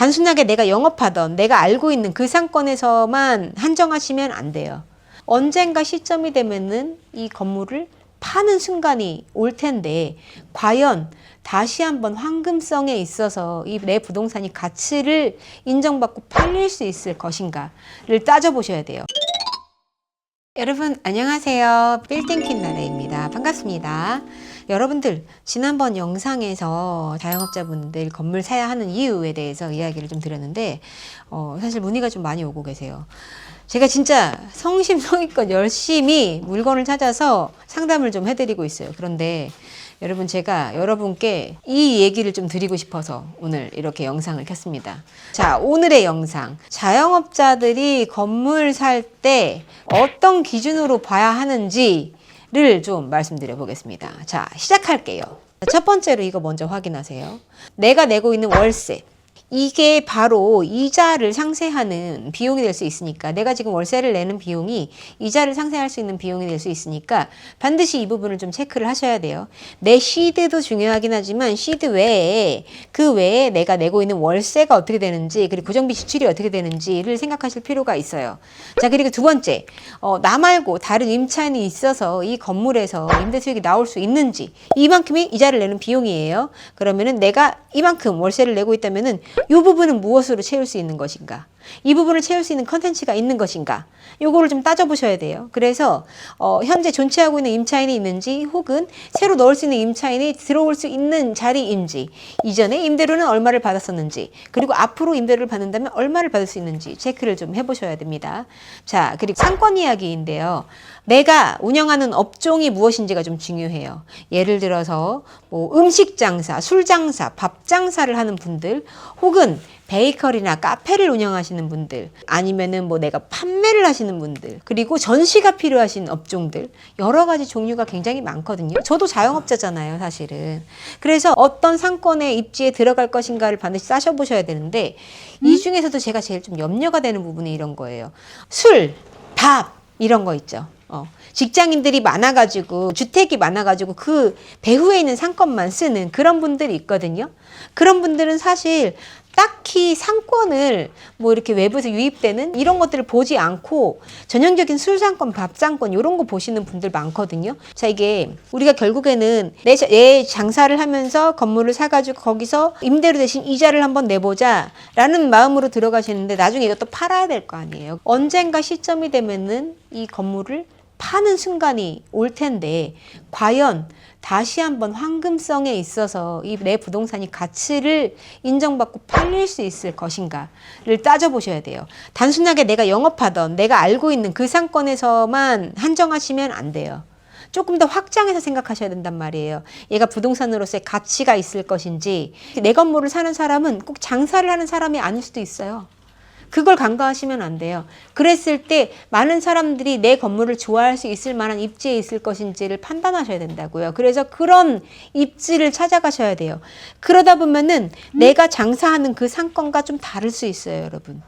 단순하게 내가 영업하던 내가 알고 있는 그 상권에서만 한정하시면 안 돼요. 언젠가 시점이 되면은 이 건물을 파는 순간이 올 텐데 과연 다시 한번 황금성에 있어서 이 내 부동산이 가치를 인정받고 팔릴 수 있을 것인가를 따져보셔야 돼요. 여러분 안녕하세요. 빌딩퀸 나래입니다. 반갑습니다. 여러분들 지난번 영상에서 자영업자분들 건물 사야 하는 이유에 대해서 이야기를 좀 드렸는데 사실 문의가 좀 많이 오고 계세요. 제가 진짜 성심성의껏 열심히 물건을 찾아서 상담을 좀 해드리고 있어요. 그런데 여러분 제가 여러분께 이 얘기를 좀 드리고 싶어서 오늘 이렇게 영상을 켰습니다. 자, 오늘의 영상. 자영업자들이 건물 살 때 어떤 기준으로 봐야 하는지를 좀 말씀드려 보겠습니다. 자, 시작할게요. 첫 번째로 이거 먼저 확인하세요. 내가 내고 있는 월세. 이게 바로 이자를 상쇄하는 비용이 될 수 있으니까, 내가 지금 월세를 내는 비용이 이자를 상쇄할 수 있는 비용이 될 수 있으니까 반드시 이 부분을 좀 체크를 하셔야 돼요. 내 시드도 중요하긴 하지만 시드 외에 그 외에 내가 내고 있는 월세가 어떻게 되는지, 그리고 고정비 지출이 어떻게 되는지를 생각하실 필요가 있어요. 자, 그리고 두 번째, 나 말고 다른 임차인이 있어서 이 건물에서 임대 수익이 나올 수 있는지, 이만큼이 이자를 내는 비용이에요. 그러면은 내가 이만큼 월세를 내고 있다면은 이 부분은 무엇으로 채울 수 있는 것인가? 이 부분을 채울 수 있는 컨텐츠가 있는 것인가? 요거를 좀 따져보셔야 돼요. 그래서 현재 존치하고 있는 임차인이 있는지, 혹은 새로 넣을 수 있는 임차인이 들어올 수 있는 자리인지, 이전에 임대료는 얼마를 받았었는지, 그리고 앞으로 임대료를 받는다면 얼마를 받을 수 있는지 체크를 좀 해보셔야 됩니다. 자, 그리고 상권 이야기인데요. 내가 운영하는 업종이 무엇인지가 좀 중요해요. 예를 들어서 뭐 음식 장사, 술 장사, 밥 장사를 하는 분들, 혹은 베이커리나 카페를 운영하시는 분들, 아니면은 뭐 내가 판매를 하시는 분들, 그리고 전시가 필요하신 업종들, 여러 가지 종류가 굉장히 많거든요. 저도 자영업자잖아요, 사실은. 그래서 어떤 상권의 입지에 들어갈 것인가를 반드시 따져보셔야 되는데, 이 중에서도 제가 제일 좀 염려가 되는 부분이 이런 거예요. 술, 밥, 이런 거 있죠. 직장인들이 많아가지고, 주택이 많아가지고 그 배후에 있는 상권만 쓰는 그런 분들이 있거든요. 그런 분들은 사실 딱히 상권을 뭐 이렇게 외부에서 유입되는 이런 것들을 보지 않고 전형적인 술 상권, 밥 상권 이런 거 보시는 분들 많거든요. 자, 이게 우리가 결국에는 내 장사를 하면서 건물을 사가지고 거기서 임대료 대신 이자를 한번 내보자 라는 마음으로 들어가시는데, 나중에 이것도 팔아야 될 거 아니에요. 언젠가 시점이 되면은 이 건물을 파는 순간이 올 텐데 과연 다시 한번 황금성에 있어서 이 내 부동산이 가치를 인정받고 팔릴 수 있을 것인가를 따져보셔야 돼요. 단순하게 내가 영업하던 내가 알고 있는 그 상권에서만 한정하시면 안 돼요. 조금 더 확장해서 생각하셔야 된단 말이에요. 얘가 부동산으로서의 가치가 있을 것인지. 내 건물을 사는 사람은 꼭 장사를 하는 사람이 아닐 수도 있어요. 그걸 간과하시면 안 돼요. 그랬을 때 많은 사람들이 내 건물을 좋아할 수 있을 만한 입지에 있을 것인지를 판단하셔야 된다고요. 그래서 그런 입지를 찾아가셔야 돼요. 그러다 보면은 내가 장사하는 그 상권과 좀 다를 수 있어요, 여러분.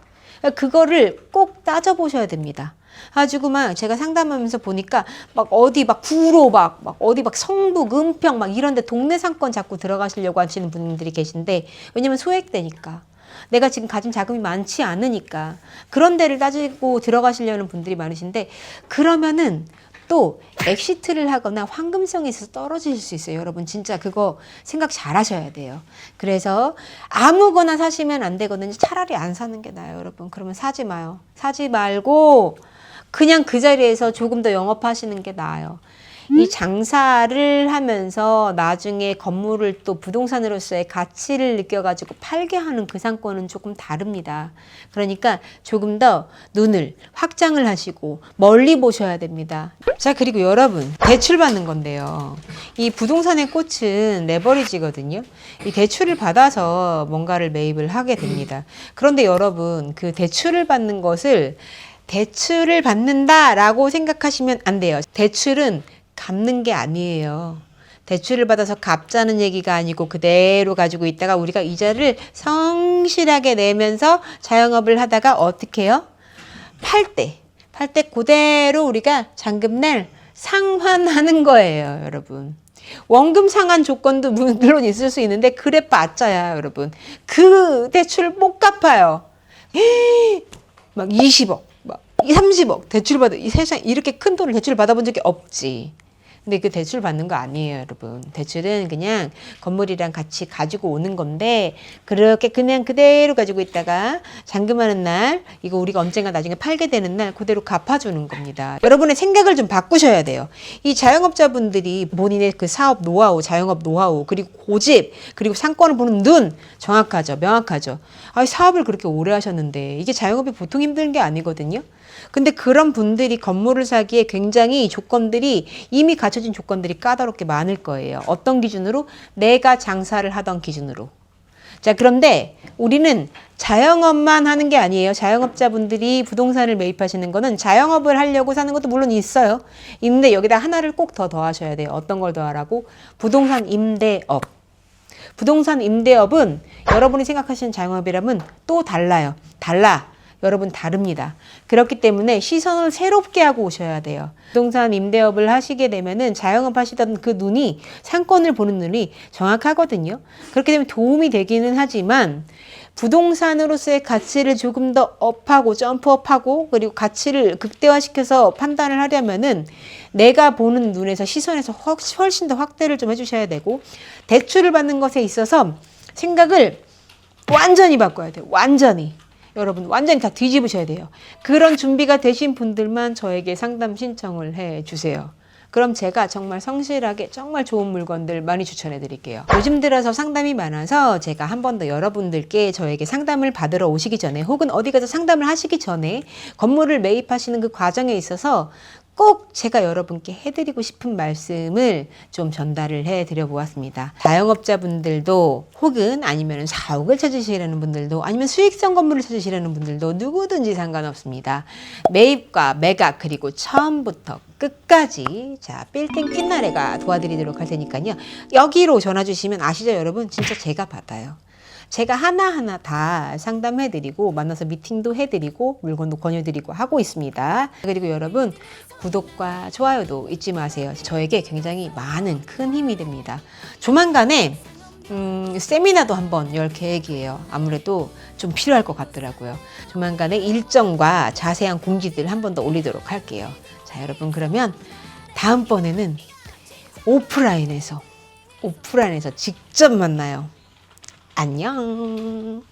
그거를 꼭 따져보셔야 됩니다. 가지고 막 제가 상담하면서 보니까 막 어디 막 구로 막 어디 막 성북, 은평 막 이런 데 동네 상권 자꾸 들어가시려고 하시는 분들이 계신데, 왜냐면 소액되니까. 내가 지금 가진 자금이 많지 않으니까 그런 데를 따지고 들어가시려는 분들이 많으신데, 그러면은 또 엑시트를 하거나 황금성에 있어서 떨어지실 수 있어요. 여러분 진짜 그거 생각 잘 하셔야 돼요. 그래서 아무거나 사시면 안 되거든요. 차라리 안 사는 게 나아요, 여러분. 그러면 사지 마요. 사지 말고 그냥 그 자리에서 조금 더 영업하시는 게 나아요. 이 장사를 하면서 나중에 건물을 또 부동산으로서의 가치를 느껴가지고 팔게 하는 그 상권은 조금 다릅니다. 그러니까 조금 더 눈을 확장을 하시고 멀리 보셔야 됩니다. 자, 그리고 여러분 대출 받는 건데요. 이 부동산의 꽃은 레버리지거든요. 이 대출을 받아서 뭔가를 매입을 하게 됩니다. 그런데 여러분 그 대출을 받는 것을 대출을 받는다라고 생각하시면 안 돼요. 대출은 갚는 게 아니에요. 대출을 받아서 갚자는 얘기가 아니고 그대로 가지고 있다가 우리가 이자를 성실하게 내면서 자영업을 하다가 어떻게 해요? 팔 때 그대로 우리가 잔금 낼 상환하는 거예요, 여러분. 원금 상환 조건도 물론 있을 수 있는데 그래 봤자야 여러분. 그 대출 못 갚아요. 막 20억, 막 30억 대출 받아 이 세상 이렇게 큰 돈을 대출 받아본 적이 없지. 근데 그 대출 받는 거 아니에요, 여러분. 대출은 그냥 건물이랑 같이 가지고 오는 건데 그렇게 그냥 그대로 가지고 있다가 잔금하는 날 이거 우리가 언젠가 나중에 팔게 되는 날 그대로 갚아주는 겁니다. 여러분의 생각을 좀 바꾸셔야 돼요. 이 자영업자분들이 본인의 그 사업 노하우, 자영업 노하우 그리고 고집 그리고 상권을 보는 눈 정확하죠, 명확하죠. 아, 사업을 그렇게 오래 하셨는데 이게 자영업이 보통 힘든 게 아니거든요. 근데 그런 분들이 건물을 사기에 굉장히 조건들이 이미 갖춰진 조건들이 까다롭게 많을 거예요. 어떤 기준으로? 내가 장사를 하던 기준으로. 자, 그런데 우리는 자영업만 하는 게 아니에요. 자영업자분들이 부동산을 매입하시는 거는 자영업을 하려고 사는 것도 물론 있어요. 있는데 여기다 하나를 꼭 더 더하셔야 돼요. 어떤 걸 더하라고? 부동산 임대업. 부동산 임대업은 여러분이 생각하시는 자영업이라면 또 달라요. 여러분 다릅니다. 그렇기 때문에 시선을 새롭게 하고 오셔야 돼요. 부동산 임대업을 하시게 되면은 자영업 하시던 그 눈이 상권을 보는 눈이 정확하거든요. 그렇게 되면 도움이 되기는 하지만 부동산으로서의 가치를 조금 더 업하고 점프업하고 그리고 가치를 극대화시켜서 판단을 하려면은 내가 보는 눈에서 시선에서 훨씬 더 확대를 좀 해주셔야 되고 대출을 받는 것에 있어서 생각을 완전히 바꿔야 돼요. 완전히. 여러분 완전히 다 뒤집으셔야 돼요. 그런 준비가 되신 분들만 저에게 상담 신청을 해 주세요. 그럼 제가 정말 성실하게 정말 좋은 물건들 많이 추천해 드릴게요. 요즘 들어서 상담이 많아서 제가 한 번 더 여러분들께 저에게 상담을 받으러 오시기 전에 혹은 어디 가서 상담을 하시기 전에 건물을 매입하시는 그 과정에 있어서 꼭 제가 여러분께 해드리고 싶은 말씀을 좀 전달을 해드려 보았습니다. 자영업자분들도 혹은 아니면 사옥을 찾으시려는 분들도 아니면 수익성 건물을 찾으시려는 분들도 누구든지 상관없습니다. 매입과 매각 그리고 처음부터 끝까지 자 빌딩 핀나래가 도와드리도록 할 테니까요. 여기로 전화 주시면 아시죠 여러분? 진짜 제가 받아요. 제가 하나하나 다 상담해드리고 만나서 미팅도 해드리고 물건도 권유드리고 하고 있습니다. 그리고 여러분 구독과 좋아요도 잊지 마세요. 저에게 굉장히 많은 큰 힘이 됩니다. 조만간에 세미나도 한번 열 계획이에요. 아무래도 좀 필요할 것 같더라고요. 조만간에 일정과 자세한 공지들 한 번 더 올리도록 할게요. 자 여러분 그러면 다음번에는 오프라인에서 직접 만나요. 안녕.